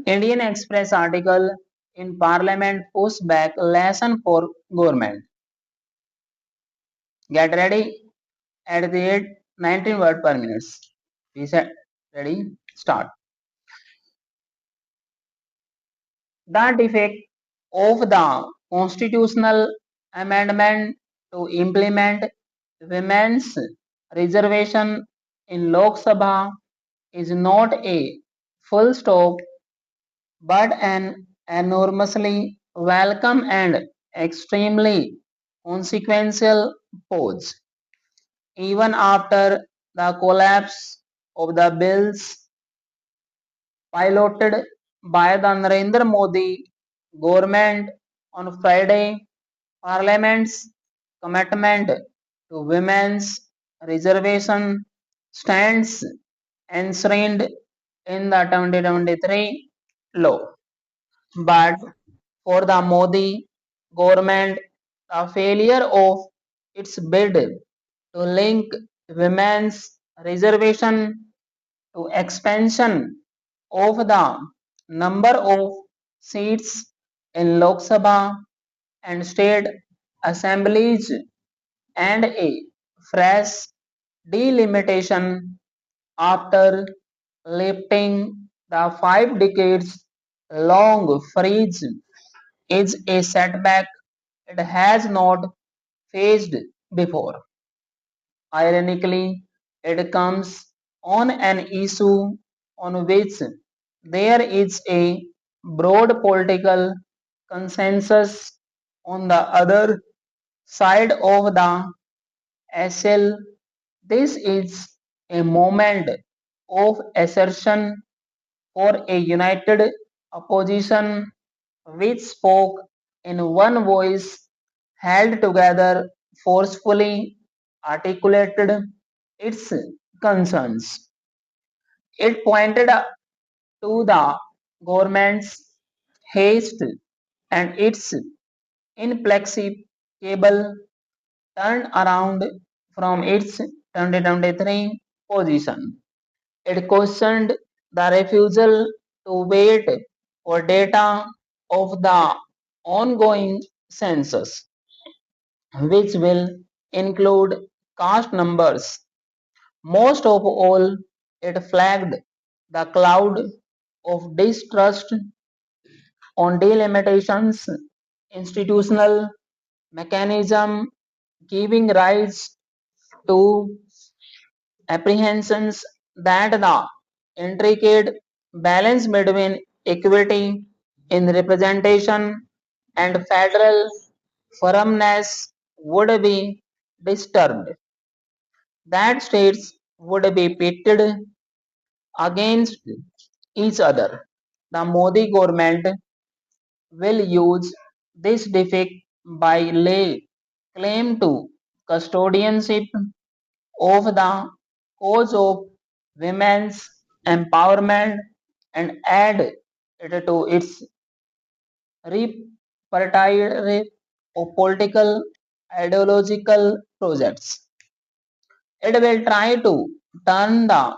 Indian Express article in Parliament push back lesson for government. Get ready at the rate 19 word per minute. We said ready, start. The defect of the constitutional amendment to implement women's reservation in Lok Sabha is not a full stop but an enormously welcome and extremely consequential pause. Even after the collapse of the bills piloted by the Narendra Modi government on Friday, Parliament's commitment to women's reservation stands enshrined in the 2023 law. But for the Modi government, the failure of its bid to link women's reservation to expansion of the number of seats in Lok Sabha and state assemblies and a fresh delimitation after lifting the 5 decades long freeze is a setback it has not faced before. Ironically, it comes on an issue on which there is a broad political consensus on the other side of the aisle. This is a moment of assertion for a united opposition which spoke in one voice, held together, forcefully articulated its concerns. It pointed to the government's haste and its inflexible turnaround from its 2023 position. It questioned the refusal to wait for data of the ongoing census, which will include caste numbers. Most of all, it flagged the cloud of distrust on delimitations, institutional mechanism giving rise to apprehensions that the intricate balance between equity in representation and federal firmness would be disturbed, that states would be pitted against each other. The Modi government will use this defect by lay claim to custodianship of the cause of women's empowerment and add it to its repertoire of political ideological projects. It will try to turn the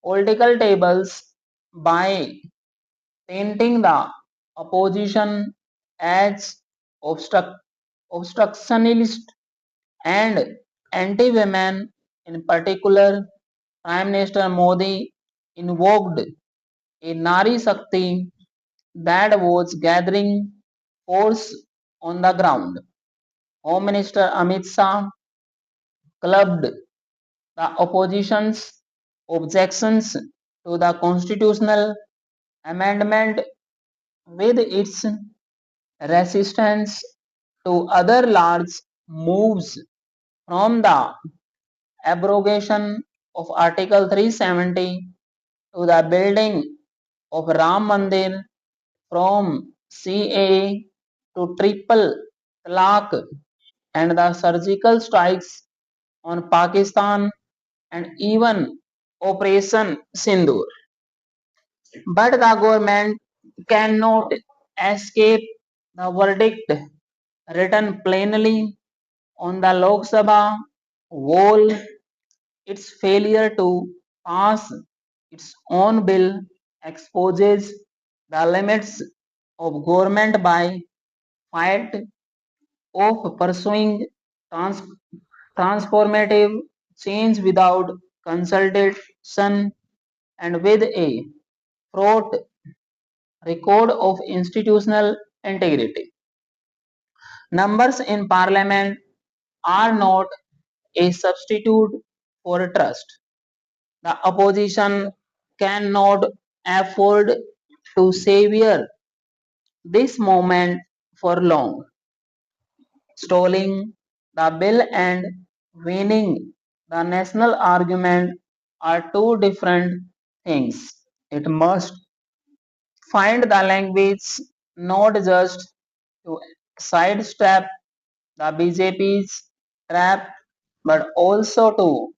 political tables by painting the opposition as obstructionist and anti-women. In particular, Prime Minister Modi invoked a Nari Shakti that was gathering force on the ground. Home Minister Amit Shah clubbed the opposition's objections to the constitutional amendment with its resistance to other large moves from the abrogation of Article 370 to the building of Ram Mandir, from CAA to triple talaq and the surgical strikes on Pakistan and even Operation Sindoor. But the government cannot escape the verdict written plainly on the Lok Sabha wall. Its failure to pass its own bill exposes The limits of government by fight of pursuing trans- transformative change without consultation and with a fraught record of institutional integrity. Numbers in parliament are not a substitute for trust. The opposition cannot afford to savor this moment for long. Stalling the bill and winning the national argument are two different things. It must find the language not just to sidestep the BJP's trap but also to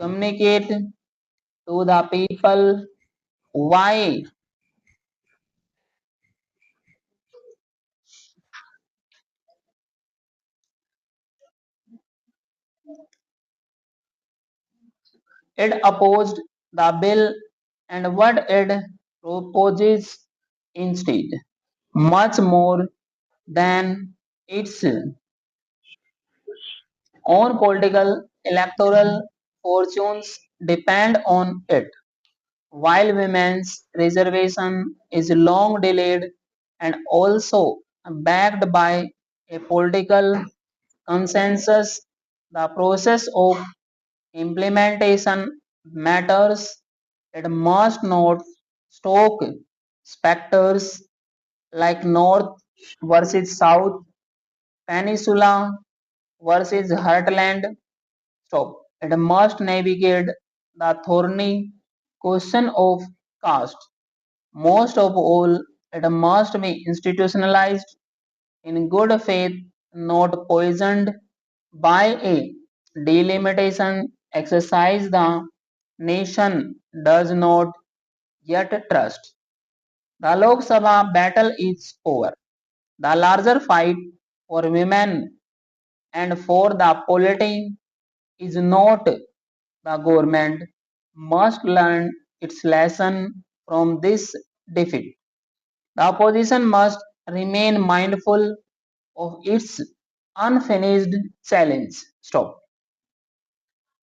communicate to the people why it opposed the bill and what it proposes instead. Much more than its own political electoral fortunes depend on it. While women's reservation is long delayed and also backed by a political consensus, the process of implementation matters. It must not stoke specters like North versus South, Peninsula versus Heartland. Stop. It must navigate the thorny question of caste. Most of all, it must be institutionalized in good faith, not poisoned by a delimitation exercise the nation does not yet trust. The Lok Sabha battle is over. The larger fight for women and for the polity is not. The government must learn its lesson from this defeat. The opposition must remain mindful of its unfinished challenge. Stop.